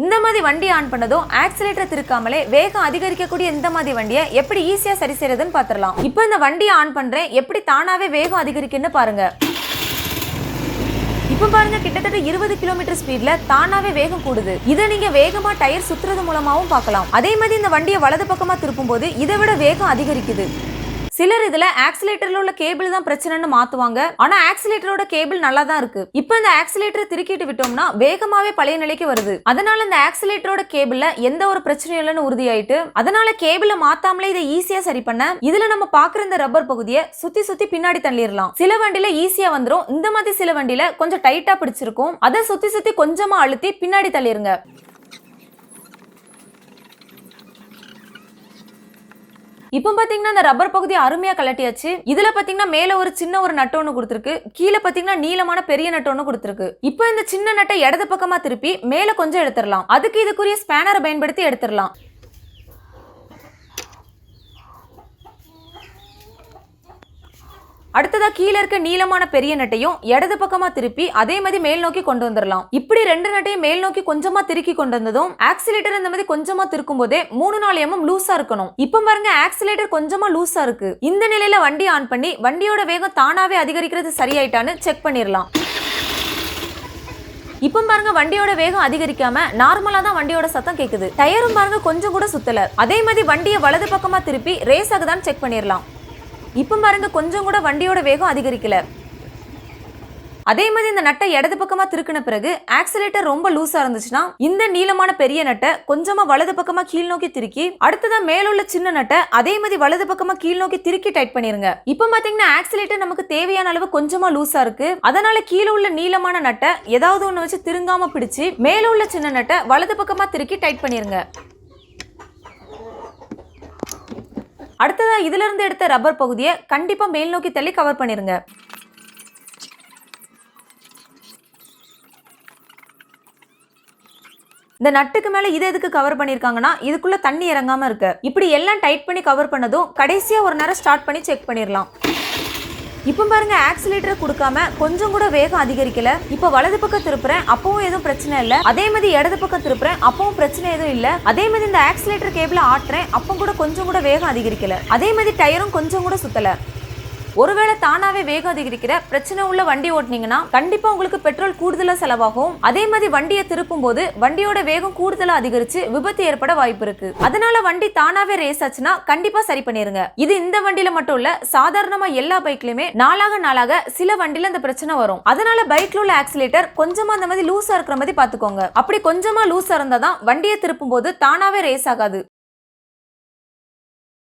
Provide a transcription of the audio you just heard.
இந்த மாதிரி வண்டி ஆன் பண்ணதும் ஆக்சிலேட்டர் திருக்காமலே வேகம் அதிகரிக்கக்கூடிய இந்த மாதிரி வண்டியை எப்படி ஈஸியா சரி செய்யறதுன்னு பாத்துடலாம். இப்போ இந்த வண்டியை ஆன் பண்றேன், எப்படி தானாவே வேகம் அதிகரிக்குன்னு பாருங்க. இப்ப பாருங்க, கிட்டத்தட்ட 20 கிலோமீட்டர் ஸ்பீட்ல தானாவே வேகம் கூடுது. இதை நீங்க வேகமா டயர் சுத்துறது மூலமாவும் பார்க்கலாம். அதே மாதிரி இந்த வண்டியை வலது பக்கமா திருப்பும் போது இதை விட வேகம் அதிகரிக்குது. சிலர் இதுல ஆக்சிலேட்டர்ல உள்ள கேபிள் தான் பிரச்சனைன்னு மாத்துவாங்க. ஆனா ஆக்சிலேட்டரோட கேபிள் நல்லா தான் இருக்கு. இப்போ இந்த ஆக்சிலேட்டர் திருக்கிட்டு விட்டோம்னா வேகமாவே பழைய நிலைக்கு வருது. அதனால இந்த ஆக்சிலேட்டரோட கேபிள்ல எந்த ஒரு பிரச்சனையும் இல்லைன்னு உறுதியாயிட்டு, அதனால கேபிளை மாத்தாமலே இதை ஈஸியா சரி பண்ண இதுல நம்ம பாக்குற இந்த ரப்பர் பகுதியை சுத்தி சுத்தி பின்னாடி தள்ளிடலாம். சில வண்டியில ஈஸியா வந்துரும். இந்த மாதிரி சில வண்டியில கொஞ்சம் டைட்டா பிடிச்சிருக்கும். அதை சுத்தி சுத்தி கொஞ்சமா அழுத்தி பின்னாடி தள்ளிருங்க. இப்போ பாத்தீங்கன்னா இந்த ரப்பர் பகுதி அருமையா கலட்டியாச்சு. இதுல பாத்தீங்கன்னா மேல ஒரு சின்ன ஒரு நட்டு ஒண்ணு கொடுத்திருக்கு, கீழே பாத்தீங்கன்னா நீளமான பெரிய நட்டு ஒண்ணு கொடுத்திருக்கு. இப்போ இந்த சின்ன நட்டை இடது பக்கமா திருப்பி மேல கொஞ்சம் எடுத்துடலாம். அதுக்கு இதுக்குரிய ஸ்பேனரை பயன்படுத்தி எடுத்துடலாம். அடுத்ததா கீழே இருக்க நீளமான பெரிய நட்டையும் இடது பக்கமா திருப்பி அதே மாதிரி மேல் நோக்கி கொண்டு வந்துடலாம். இப்படி 2 நட்டையும் மேல் நோக்கி கொஞ்சமா திருக்கி கொண்டு வந்ததும் ஆக்சிலேட்டர் இந்த மாதிரி கொஞ்சமா திருக்கும் போதே 3-4 mm லூஸா இருக்கணும். இப்ப பாருங்க, ஆக்சிலேட்டர் கொஞ்சமா லூஸா இருக்கு. இந்த நிலையில வண்டி ஆன் பண்ணி வண்டியோட வேகம் தானாவே அதிகரிக்கிறது சரியாயிட்டான்னு செக் பண்ணிடலாம். இப்ப பாருங்க, வண்டியோட வேகம் அதிகரிக்காம நார்மலா தான் வண்டியோட சத்தம் கேக்குது. டயரும் பாருங்க கொஞ்சம் கூட சுத்தல. அதே மாதிரி வண்டியை வலது பக்கமா திருப்பி ரேஸ் ஆகுதான்னு செக் பண்ணிடலாம். இப்ப பாருங்க, கொஞ்சம் கூட வண்டியோட வேகம் அதிகரிக்கல. அதே மாதிரி இந்த நட்டை இடது பக்கமா திருக்கின பிறகு ஆக்சிலேட்டர் ரொம்ப லூஸா இருந்துச்சுன்னா இந்த நீளமான பெரிய நட்டை கொஞ்சமா வலது பக்கமா கீழ் நோக்கி திருக்கி அடுத்ததான் மேலுள்ள சின்ன நட்டை அதே மாதிரி வலது பக்கமா கீழ் நோக்கி திருக்கி டைட் பண்ணிருங்க. இப்ப பாத்தீங்கன்னா ஆக்சிலேட்டர் நமக்கு தேவையான அளவு கொஞ்சமா லூஸா இருக்கு. அதனால கீழே உள்ள நீளமான நட்டை ஏதாவது ஒண்ணு வச்சு திருங்காம பிடிச்சு மேல உள்ள சின்ன நட்டை வலது பக்கமா திருக்கி டைட் பண்ணிருங்க. அடுத்ததா இதுல இருந்து எடுத்த ரப்பர் பகுதியை கண்டிப்பா மேல் நோக்கி தள்ளி கவர் பண்ணிருங்க. இந்த நட்டுக்கு மேல இதை எதுக்கு கவர் பண்ணிருக்காங்கன்னா இதுக்குள்ள தண்ணி இறங்காம இருக்கு. இப்படி எல்லாம் டைட் பண்ணி கவர் பண்ணதும் கடைசியா ஒரு நேரம் ஸ்டார்ட் பண்ணி செக் பண்ணிடலாம். இப்ப பாருங்க, ஆக்சிலேட்டர் கொடுக்காம கொஞ்சம் கூட வேகம் அதிகரிக்கல. இப்ப வலது பக்கம் திருப்புறேன், அப்பவும் எதுவும் பிரச்சனை இல்ல. அதே மாதிரி இடது பக்கம் திருப்புறேன், அப்பவும் பிரச்சனை எதுவும் இல்ல. அதே மாதிரி இந்த ஆக்சிலேட்டர் கேபிள ஆட்டுறேன், அப்பவும் கூட கொஞ்சம் கூட வேகம் அதிகரிக்கல. அதே மாதிரி டயரும் கொஞ்சம் கூட சுத்தல. ஒருவேளை தானாவே வேகம் அதிகரிக்கிற பிரச்சனை உள்ள வண்டி ஓட்டினீங்கன்னா கண்டிப்பா உங்களுக்கு பெட்ரோல் கூடுதலா செலவாகும். அதே மாதிரி வண்டியை திருப்பும் போது வண்டியோட வேகம் கூடுதலா அதிகரிச்சு விபத்து ஏற்பட வாய்ப்பு இருக்கு. அதனால வண்டி தானாவே ரேஸ் ஆச்சுன்னா கண்டிப்பா சரி பண்ணிருங்க. இது இந்த வண்டியில மட்டும் இல்ல, சாதாரணமா எல்லா பைக்லயுமே நாளாக சில வண்டியில இந்த பிரச்சனை வரும். அதனால பைக்ல உள்ள ஆக்சிலேட்டர் கொஞ்சமா அந்த மாதிரி லூஸா இருக்கிற மாதிரி பாத்துக்கோங்க. அப்படி கொஞ்சமா லூஸா இருந்தாதான் வண்டியை திருப்பும் போது தானாவே ரேஸ் ஆகாது.